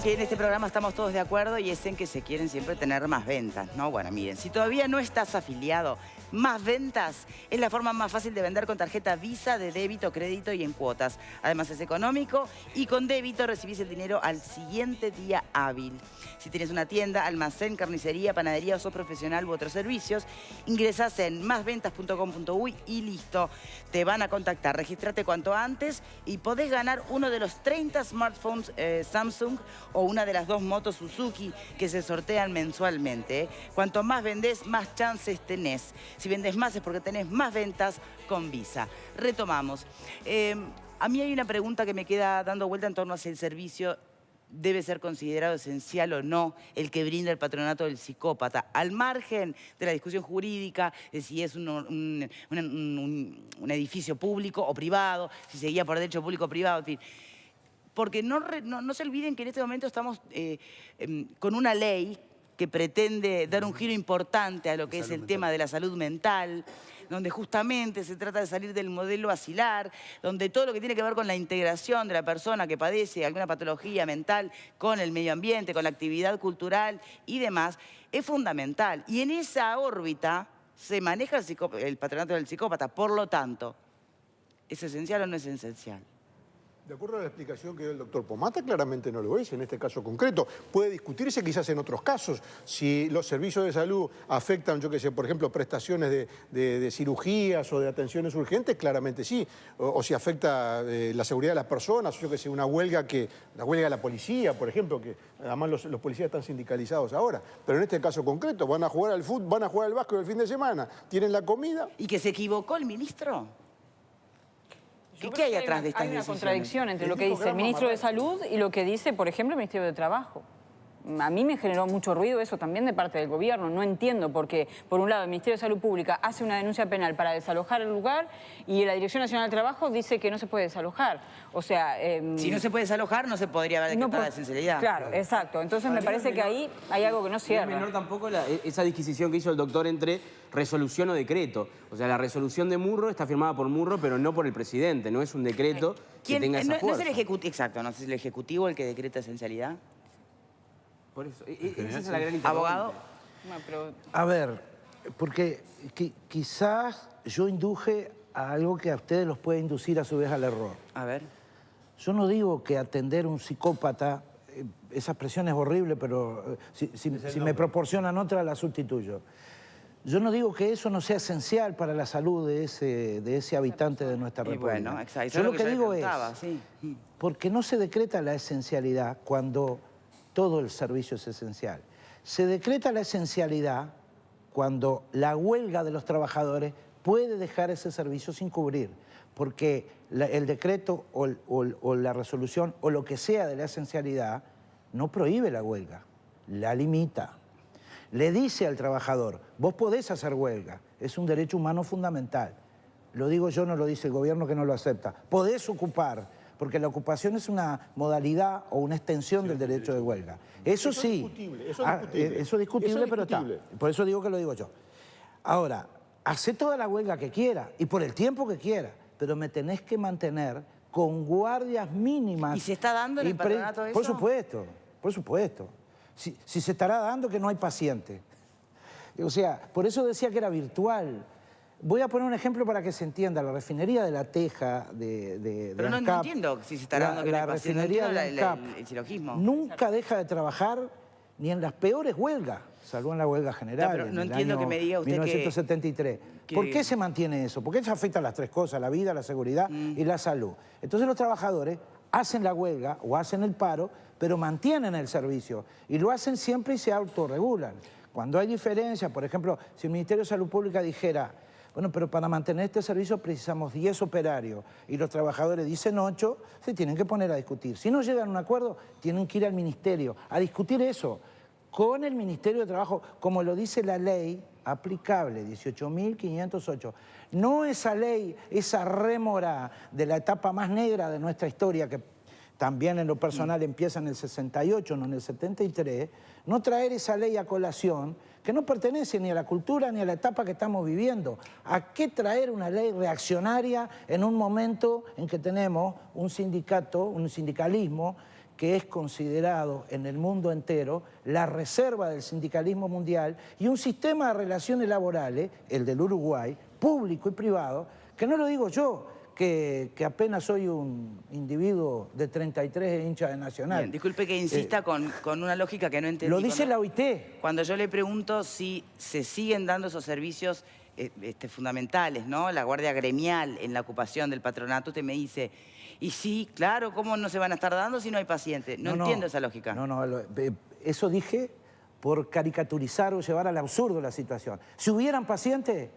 que en este programa estamos todos de acuerdo y es en que se quieren siempre tener más ventas, ¿no? Bueno, miren, si todavía no estás afiliado, Más Ventas es la forma más fácil de vender con tarjeta Visa, de débito, crédito y en cuotas. Además es económico y con débito recibís el dinero al siguiente día hábil. Si tienes una tienda, almacén, carnicería, panadería o sos profesional u otros servicios, ingresás en másventas.com.uy y listo. Te van a contactar, registrate cuanto antes y podés ganar uno de los 30 smartphones Samsung o una de las 2 motos Suzuki que se sortean mensualmente, ¿eh? Cuanto más vendés, más chances tenés. Si vendés más es porque tenés más ventas con Visa. Retomamos. A mí hay una pregunta que me queda dando vuelta en torno a si el servicio debe ser considerado esencial o no el que brinda el patronato del psicópata, al margen de la discusión jurídica de si es un edificio público o privado, si se guía por derecho público o privado, en fin. Porque no se olviden que en este momento estamos con una ley que pretende dar un giro importante a lo que es el tema de la salud mental, donde justamente se trata de salir del modelo asilar, donde todo lo que tiene que ver con la integración de la persona que padece alguna patología mental con el medio ambiente, con la actividad cultural y demás, es fundamental. Y en esa órbita se maneja el patronato del psicópata. Por lo tanto, ¿es esencial o no es esencial? De acuerdo a la explicación que dio el doctor Pomata, claramente no lo es en este caso concreto. Puede discutirse quizás en otros casos, si los servicios de salud afectan, yo qué sé, por ejemplo, prestaciones de cirugías o de atenciones urgentes, claramente sí. O si afecta la seguridad de las personas, yo qué sé, la huelga de la policía, por ejemplo, que además los policías están sindicalizados ahora. Pero en este caso concreto, van a jugar al fútbol, van a jugar al básquet el fin de semana, tienen la comida. ¿Y que se equivocó el ministro? ¿Qué hay atrás de estas decisiones? Hay una contradicción entre lo que dice el ministro de Salud y lo que dice, por ejemplo, el Ministerio de Trabajo. A mí me generó mucho ruido eso también de parte del gobierno. No entiendo por qué, por un lado, el Ministerio de Salud Pública hace una denuncia penal para desalojar el lugar y la Dirección Nacional del Trabajo dice que no se puede desalojar. O sea... si no se puede desalojar, no se podría haber decretado la esencialidad. Claro, exacto. Entonces me parece que ahí hay algo que no cierra. No es menor tampoco esa disquisición que hizo el doctor entre resolución o decreto. O sea, la resolución de Murro está firmada por Murro, pero no por el presidente. No es un decreto que tenga esa fuerza. ¿No es el ejecutivo? Exacto, ¿no es el ejecutivo el que decreta esencialidad? Por eso, esa es la gran interrogante. ¿Abogado? No, pero... A ver, porque quizás yo induje a algo que a ustedes los puede inducir a su vez al error. A ver. Yo no digo que atender a un psicópata, esa expresión es horrible, pero si me proporcionan otra la sustituyo. Yo no digo que eso no sea esencial para la salud de ese habitante de nuestra república. Bueno, exacto. Yo lo que digo es, sí. porque no se decreta la esencialidad cuando todo el servicio es esencial. Se decreta la esencialidad cuando la huelga de los trabajadores puede dejar ese servicio sin cubrir, porque el decreto o la resolución o lo que sea de la esencialidad no prohíbe la huelga, la limita. Le dice al trabajador, vos podés hacer huelga, es un derecho humano fundamental. Lo digo yo, no lo dice el gobierno que no lo acepta. Podés ocupar, porque la ocupación es una modalidad o una extensión del derecho de huelga. Eso sí. Eso es discutible, pero está. Por eso digo que lo digo yo. Ahora, hace toda la huelga que quiera y por el tiempo que quiera, pero me tenés que mantener con guardias mínimas. ¿Y se está dando en el patronato eso? Por supuesto, por supuesto. Si se estará dando que no hay paciente. O sea, por eso decía que era virtual. Voy a poner un ejemplo para que se entienda. La refinería de La Teja Pero no entiendo si se estará dando que no hay paciente. No entiendo el silogismo. Nunca deja de trabajar ni en las peores huelgas, salvo en la huelga general. Pero no entiendo que me diga usted 1973. ¿Por qué se mantiene eso? Porque eso afecta a las 3 cosas, la vida, la seguridad y la salud. Entonces los trabajadores hacen la huelga o hacen el paro, pero mantienen el servicio. Y lo hacen siempre y se autorregulan. Cuando hay diferencias, por ejemplo, si el Ministerio de Salud Pública dijera, bueno, pero para mantener este servicio precisamos 10 operarios y los trabajadores dicen 8, se tienen que poner a discutir. Si no llegan a un acuerdo, tienen que ir al Ministerio a discutir eso con el Ministerio de Trabajo, como lo dice la ley aplicable, 18.508. No esa ley, esa rémora de la etapa más negra de nuestra historia, que también en lo personal empieza en el 68, no en el 73, no traer esa ley a colación que no pertenece ni a la cultura ni a la etapa que estamos viviendo. ¿A qué traer una ley reaccionaria en un momento en que tenemos un sindicato, un sindicalismo que es considerado en el mundo entero la reserva del sindicalismo mundial y un sistema de relaciones laborales, el del Uruguay, público y privado, que no lo digo yo, que apenas soy un individuo de 33 hincha de Nacional. Bien, disculpe que insista con una lógica que no entendí. Lo dice la OIT. Cuando yo le pregunto si se siguen dando esos servicios fundamentales, ¿no? La guardia gremial en la ocupación del patronato, usted me dice, y sí, claro, ¿cómo no se van a estar dando si no hay pacientes? No entiendo esa lógica. No, eso dije por caricaturizar o llevar al absurdo la situación. Si hubieran pacientes,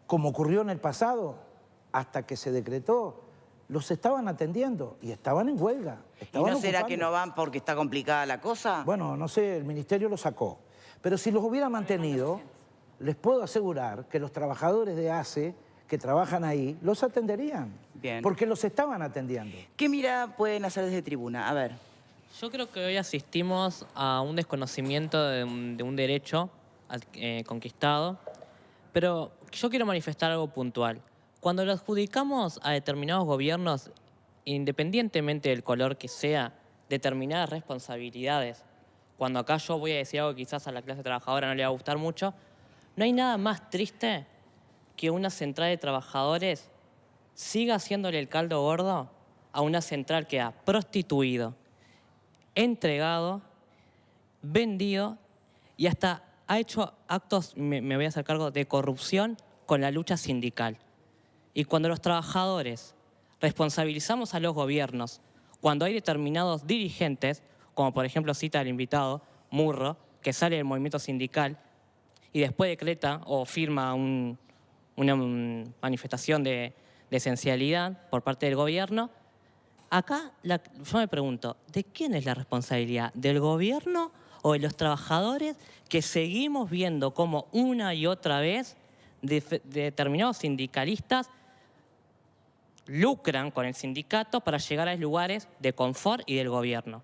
como ocurrió en el pasado, hasta que se decretó, los estaban atendiendo y estaban en huelga. ¿Y no será que no van porque está complicada la cosa? Bueno, no sé, el ministerio lo sacó. Pero si los hubiera mantenido, les puedo asegurar que los trabajadores de ACE que trabajan ahí los atenderían. Bien. Porque los estaban atendiendo. ¿Qué mirada pueden hacer desde tribuna? A ver. Yo creo que hoy asistimos a un desconocimiento de un derecho conquistado, pero yo quiero manifestar algo puntual. Cuando lo adjudicamos a determinados gobiernos, independientemente del color que sea, determinadas responsabilidades, cuando acá yo voy a decir algo que quizás a la clase trabajadora no le va a gustar mucho, no hay nada más triste que una central de trabajadores siga haciéndole el caldo gordo a una central que ha prostituido, entregado, vendido y hasta ha hecho actos, me voy a hacer cargo, de corrupción con la lucha sindical. Y cuando los trabajadores responsabilizamos a los gobiernos, cuando hay determinados dirigentes, como por ejemplo cita el invitado, Murro, que sale del movimiento sindical y después decreta o firma una manifestación de esencialidad por parte del gobierno, acá yo me pregunto, ¿de quién es la responsabilidad? ¿Del gobierno o de los trabajadores que seguimos viendo cómo una y otra vez determinados sindicalistas lucran con el sindicato para llegar a lugares de confort y del gobierno?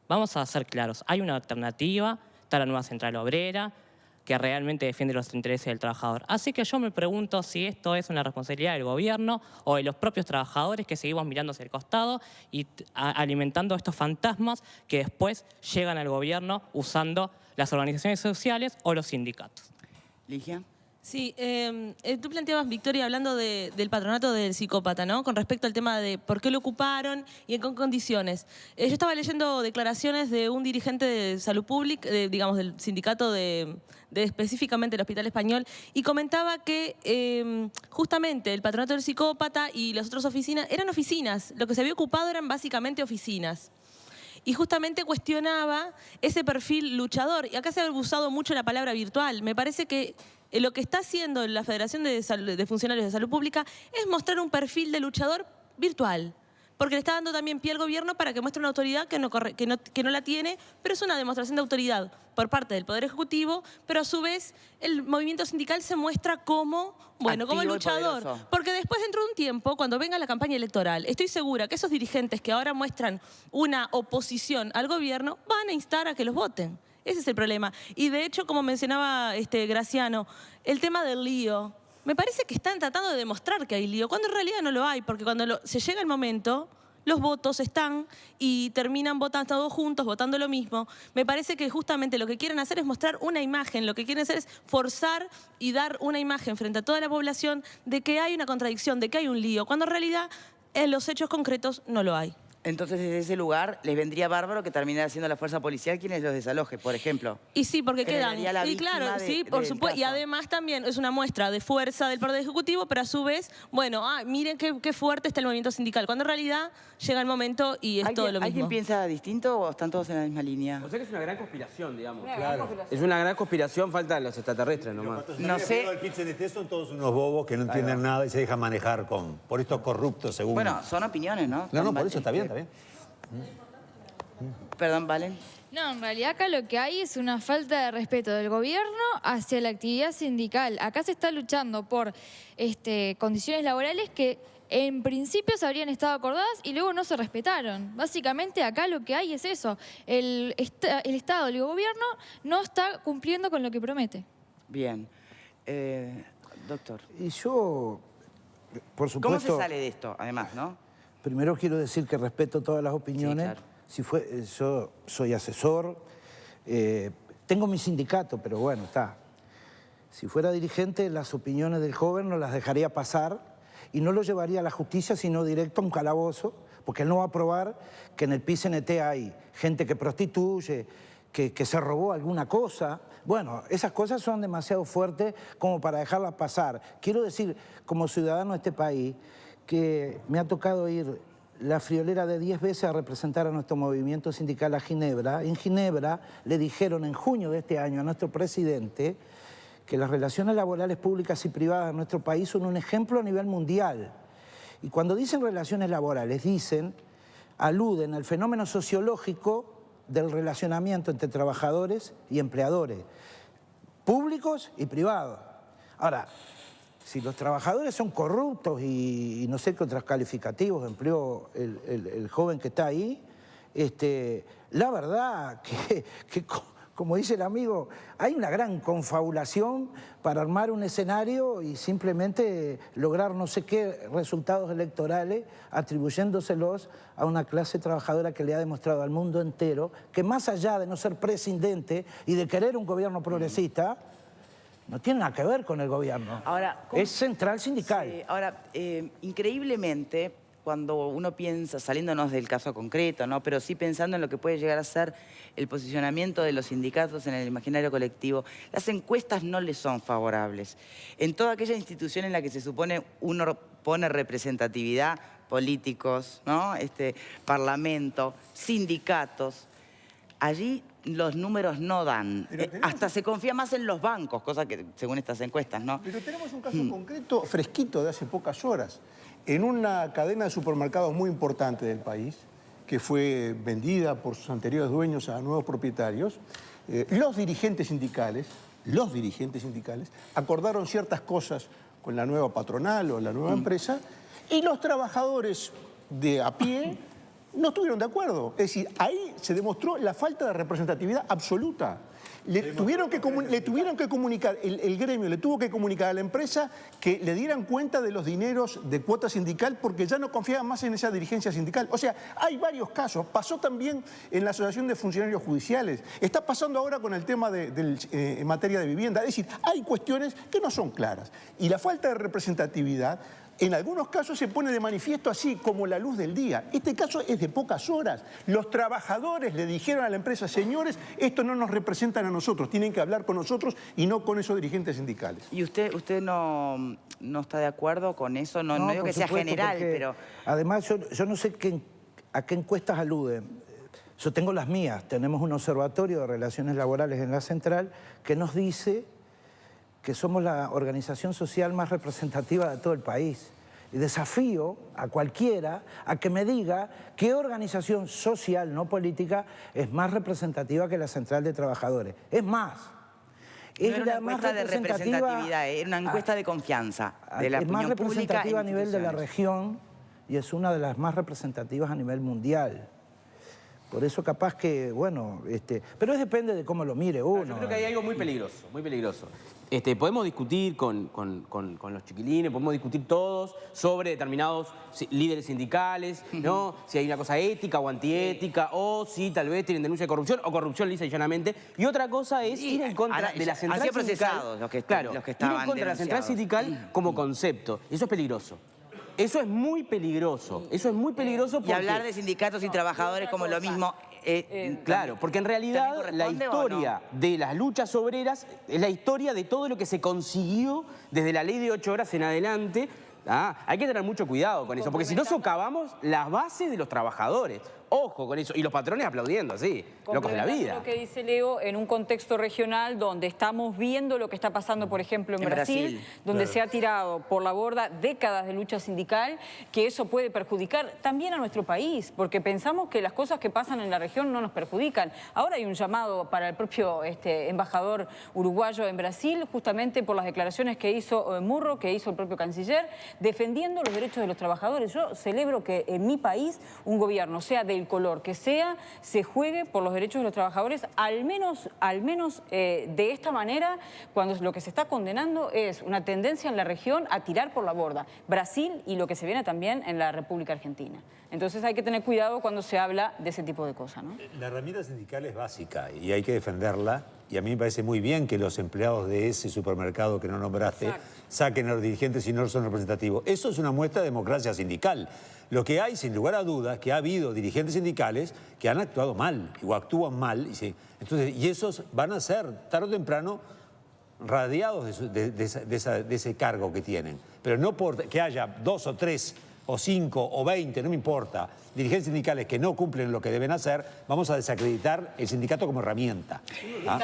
Vamos a ser claros, hay una alternativa, está la nueva central obrera, que realmente defiende los intereses del trabajador. Así que yo me pregunto si esto es una responsabilidad del gobierno o de los propios trabajadores que seguimos mirando hacia el costado y alimentando estos fantasmas que después llegan al gobierno usando las organizaciones sociales o los sindicatos. Ligia. Sí, tú planteabas, Victoria, hablando del patronato del psicópata, ¿no? Con respecto al tema de por qué lo ocuparon y en qué condiciones. Yo estaba leyendo declaraciones de un dirigente de salud pública, digamos, del sindicato de específicamente del Hospital Español, y comentaba que justamente el patronato del psicópata y las otras oficinas eran oficinas. Lo que se había ocupado eran básicamente oficinas. Y justamente cuestionaba ese perfil luchador. Y acá se ha usado mucho la palabra virtual. Me parece que lo que está haciendo la Federación de Funcionarios de Salud Pública es mostrar un perfil de luchador virtual. Porque le está dando también pie al gobierno para que muestre una autoridad que no la tiene, pero es una demostración de autoridad por parte del Poder Ejecutivo, pero a su vez el movimiento sindical se muestra como, bueno, como luchador. Porque después, dentro de un tiempo, cuando venga la campaña electoral, estoy segura que esos dirigentes que ahora muestran una oposición al gobierno van a instar a que los voten. Ese es el problema. Y de hecho, como mencionaba Graciano, el tema del lío, me parece que están tratando de demostrar que hay lío, cuando en realidad no lo hay, porque cuando se llega el momento, los votos están y terminan votando todos juntos, votando lo mismo. Me parece que justamente lo que quieren hacer es mostrar una imagen, lo que quieren hacer es forzar y dar una imagen frente a toda la población de que hay una contradicción, de que hay un lío, cuando en realidad en los hechos concretos no lo hay. Entonces, desde ese lugar, les vendría bárbaro que terminara siendo la fuerza policial quienes los desaloje, por ejemplo. Y sí, porque quedan. Y claro, sí, por supuesto. Y además también es una muestra de fuerza del Poder Ejecutivo, pero a su vez, bueno, miren qué fuerte está el movimiento sindical. Cuando en realidad llega el momento y es todo lo mismo. ¿Alguien piensa distinto o están todos en la misma línea? O sea que es una gran conspiración, digamos. Claro. Es una gran conspiración, falta los extraterrestres nomás. No sé. Son todos unos bobos que no entienden nada y se dejan manejar por estos corruptos, según... Bueno, son opiniones, ¿no? No, por eso está bien, está bien. Perdón, Valen. No, en realidad acá lo que hay es una falta de respeto del gobierno hacia la actividad sindical. Acá se está luchando por condiciones laborales que en principio se habrían estado acordadas y luego no se respetaron. Básicamente acá lo que hay es eso. El Estado, el gobierno, no está cumpliendo con lo que promete. Bien. Doctor. Y yo, por supuesto... ¿Cómo se sale de esto, además, no? Primero quiero decir que respeto todas las opiniones, Sí, claro. yo soy asesor, tengo mi sindicato, pero bueno, está. Si fuera dirigente, las opiniones del joven no las dejaría pasar y no lo llevaría a la justicia, sino directo a un calabozo, porque él no va a probar que en el PIT-CNT hay gente que prostituye, que se robó alguna cosa. Bueno, esas cosas son demasiado fuertes como para dejarlas pasar. Quiero decir, como ciudadano de este país, que me ha tocado ir la friolera de 10 veces a representar a nuestro movimiento sindical a Ginebra. En Ginebra le dijeron en junio de este año a nuestro presidente que las relaciones laborales públicas y privadas en nuestro país son un ejemplo a nivel mundial. Y cuando dicen relaciones laborales, aluden al fenómeno sociológico del relacionamiento entre trabajadores y empleadores, públicos y privados. Ahora, si los trabajadores son corruptos y no sé qué otros calificativos empleó el joven que está ahí, la verdad que como dice el amigo, hay una gran confabulación para armar un escenario y simplemente lograr no sé qué resultados electorales atribuyéndoselos a una clase trabajadora que le ha demostrado al mundo entero que más allá de no ser prescindente y de querer un gobierno progresista, no tiene nada que ver con el gobierno. Ahora, es central sindical. Sí, ahora, increíblemente, cuando uno piensa, saliéndonos del caso concreto, ¿no? Pero sí pensando en lo que puede llegar a ser el posicionamiento de los sindicatos en el imaginario colectivo, las encuestas no les son favorables. En toda aquella institución en la que se supone uno pone representatividad, políticos, ¿no? Parlamento, sindicatos, allí los números no dan. Hasta se confía más en los bancos, cosa que según estas encuestas, ¿no? Pero tenemos un caso concreto fresquito de hace pocas horas. En una cadena de supermercados muy importante del país, que fue vendida por sus anteriores dueños a nuevos propietarios, los dirigentes sindicales acordaron ciertas cosas con la nueva patronal o la nueva empresa y los trabajadores de a pie no estuvieron de acuerdo. Es decir, ahí se demostró la falta de representatividad absoluta. Le tuvieron que comunicar, el gremio le tuvo que comunicar a la empresa que le dieran cuenta de los dineros de cuota sindical porque ya no confiaban más en esa dirigencia sindical. O sea, hay varios casos. Pasó también en la Asociación de Funcionarios Judiciales. Está pasando ahora con el tema en materia de vivienda. Es decir, hay cuestiones que no son claras. Y la falta de representatividad en algunos casos se pone de manifiesto así como la luz del día. Este caso es de pocas horas. Los trabajadores le dijeron a la empresa, señores, esto no nos representan a nosotros, tienen que hablar con nosotros y no con esos dirigentes sindicales. ¿Y usted no está de acuerdo con eso? No digo que sea general, pero... Además, yo no sé a qué encuestas aluden. Yo tengo las mías. Tenemos un observatorio de relaciones laborales en la central que nos dice que somos la organización social más representativa de todo el país. Y desafío a cualquiera a que me diga qué organización social, no política, es más representativa que la Central de Trabajadores. Es más, es no era una encuesta de representatividad, era una encuesta de confianza de la opinión pública. Es más representativa a nivel de la región y es una de las más representativas a nivel mundial. Por eso capaz que, bueno, pero depende de cómo lo mire uno. Yo creo que hay algo muy peligroso, muy peligroso. Podemos discutir con los chiquilines, podemos discutir todos sobre determinados líderes sindicales, ¿no? Si hay una cosa ética o antiética, o si tal vez tienen denuncia de corrupción, o corrupción lisa y llanamente. Y otra cosa es ir en contra de la central sindical. Los que ir en contra de la central sindical como concepto. Eso es peligroso. Eso es muy peligroso. Eso es muy peligroso porque... Y hablar de sindicatos y trabajadores como lo mismo... claro, porque en realidad la historia de las luchas obreras es la historia de todo lo que se consiguió desde la ley de 8 horas en adelante. Hay que tener mucho cuidado con eso, porque si no socavamos las bases de los trabajadores. Ojo con eso. Y los patrones aplaudiendo, así, locos de la vida. Lo que dice Leo, en un contexto regional donde estamos viendo lo que está pasando, por ejemplo, en Brasil, donde se ha tirado por la borda décadas de lucha sindical, que eso puede perjudicar también a nuestro país, porque pensamos que las cosas que pasan en la región no nos perjudican. Ahora hay un llamado para el propio embajador uruguayo en Brasil, justamente por las declaraciones que hizo Murro, que hizo el propio canciller, defendiendo los derechos de los trabajadores. Yo celebro que en mi país un gobierno sea de del color que sea, se juegue por los derechos de los trabajadores, al menos de esta manera, cuando lo que se está condenando es una tendencia en la región a tirar por la borda. Brasil y lo que se viene también en la República Argentina. Entonces hay que tener cuidado cuando se habla de ese tipo de cosas, ¿no? La herramienta sindical es básica y hay que defenderla. Y a mí me parece muy bien que los empleados de ese supermercado que no nombraste saquen a los dirigentes si no son representativos. Eso es una muestra de democracia sindical. Lo que hay, sin lugar a dudas, que ha habido dirigentes sindicales que han actuado mal o actúan mal. Y esos van a ser, tarde o temprano, radiados de ese cargo que tienen. Pero no por que haya 2 o 3 o 5 o 20, no me importa, dirigentes sindicales que no cumplen lo que deben hacer, vamos a desacreditar el sindicato como herramienta.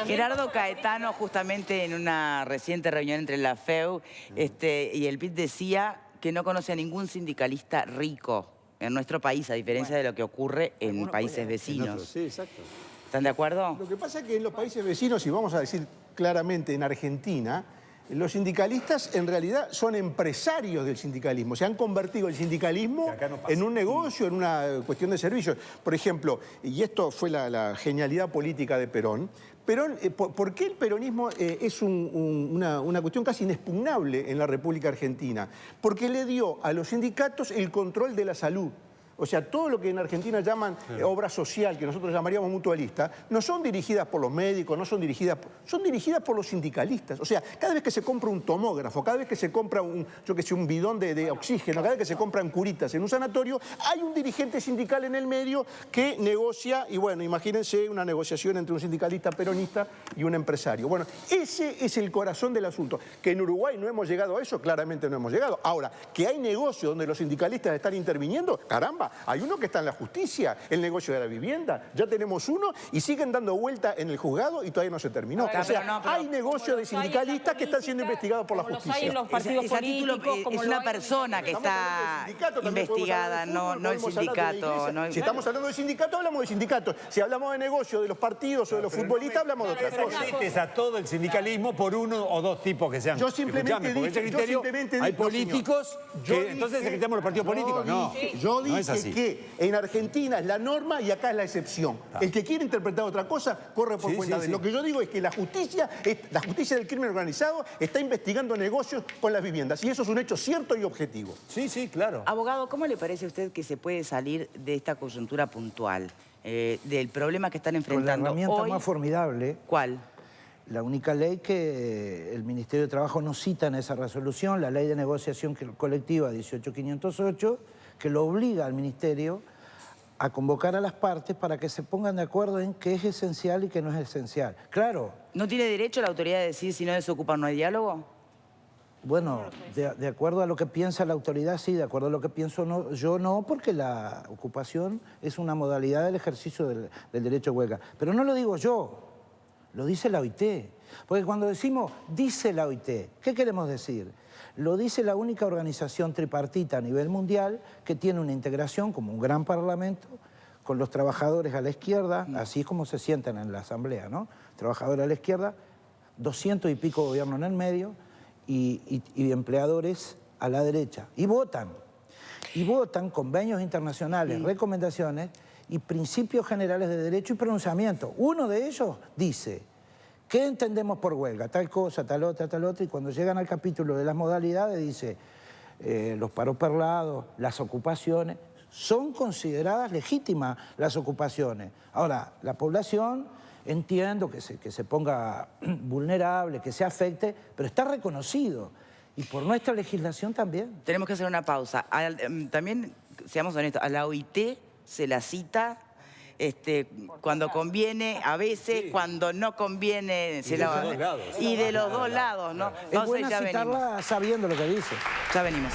Gerardo Caetano, justamente en una reciente reunión entre la FEU y el PIT, decía que no conoce a ningún sindicalista rico en nuestro país, a diferencia de lo que ocurre en países vecinos. Sí, exacto. ¿Están de acuerdo? Lo que pasa es que en los países vecinos, y vamos a decir claramente en Argentina, los sindicalistas en realidad son empresarios del sindicalismo. Se han convertido el sindicalismo en un negocio, en una cuestión de servicios. Por ejemplo, y esto fue la genialidad política de Perón, ¿por qué el peronismo es una cuestión casi inexpugnable en la República Argentina? Porque le dio a los sindicatos el control de la salud. O sea, todo lo que en Argentina llaman obra social, que nosotros llamaríamos mutualista, no son dirigidas por los médicos, son dirigidas por los sindicalistas. O sea, cada vez que se compra un tomógrafo, cada vez que se compra un bidón de oxígeno, cada vez que se compran curitas en un sanatorio, hay un dirigente sindical en el medio que negocia, y bueno, imagínense una negociación entre un sindicalista peronista y un empresario. Bueno, ese es el corazón del asunto. Que en Uruguay no hemos llegado a eso, claramente no hemos llegado. Ahora, que hay negocios donde los sindicalistas están interviniendo, caramba, hay uno que está en la justicia, el negocio de la vivienda. Ya tenemos uno y siguen dando vuelta en el juzgado y todavía no se terminó. O sea, hay negocios de sindicalistas que están siendo investigados por la justicia. Ese título es una persona que está investigada, no el sindicato. Si estamos hablando de sindicato, hablamos de sindicatos. Si hablamos de negocio, de los partidos o de los futbolistas, hablamos de otra cosa. Resistes a todo el sindicalismo por uno o dos tipos que sean. Yo simplemente dije, hay políticos que entonces quitamos los partidos políticos. No, yo dije que en Argentina es la norma y acá es la excepción. El que quiere interpretar otra cosa, corre por cuenta de él. Lo que yo digo es que la justicia del crimen organizado está investigando negocios con las viviendas. Y eso es un hecho cierto y objetivo. Sí, sí, claro. Abogado, ¿cómo le parece a usted que se puede salir de esta coyuntura puntual? Del problema que están enfrentando hoy. La herramienta hoy más formidable. ¿Cuál? La única ley que el Ministerio de Trabajo no cita en esa resolución, la Ley de Negociación Colectiva 18508, que lo obliga al Ministerio a convocar a las partes para que se pongan de acuerdo en qué es esencial y qué no es esencial. Claro. ¿No tiene derecho la autoridad de decir si no desocupan no hay diálogo? Bueno, de acuerdo a lo que piensa la autoridad, sí, de acuerdo a lo que pienso yo no, porque la ocupación es una modalidad del ejercicio del derecho a huelga. Pero no lo digo yo, lo dice la OIT. Porque cuando decimos, dice la OIT, ¿qué queremos decir? Lo dice la única organización tripartita a nivel mundial que tiene una integración como un gran parlamento con los trabajadores a la izquierda, así es como se sientan en la asamblea, ¿no? Trabajadores a la izquierda, 200 y pico gobierno en el medio y empleadores a la derecha. Y votan convenios internacionales, recomendaciones y principios generales de derecho y pronunciamiento. Uno de ellos dice, ¿qué entendemos por huelga? Tal cosa, tal otra, y cuando llegan al capítulo de las modalidades dice, los paros perlados, las ocupaciones, son consideradas legítimas las ocupaciones. Ahora, la población, entiendo que se ponga vulnerable, que se afecte, pero está reconocido. Y por nuestra legislación también. Tenemos que hacer una pausa. También, seamos honestos, a la OIT se la cita cuando conviene, a veces, cuando no conviene, se la va. Y de los dos lados, ¿no? Es buena citarla sabiendo lo que dice. Ya venimos.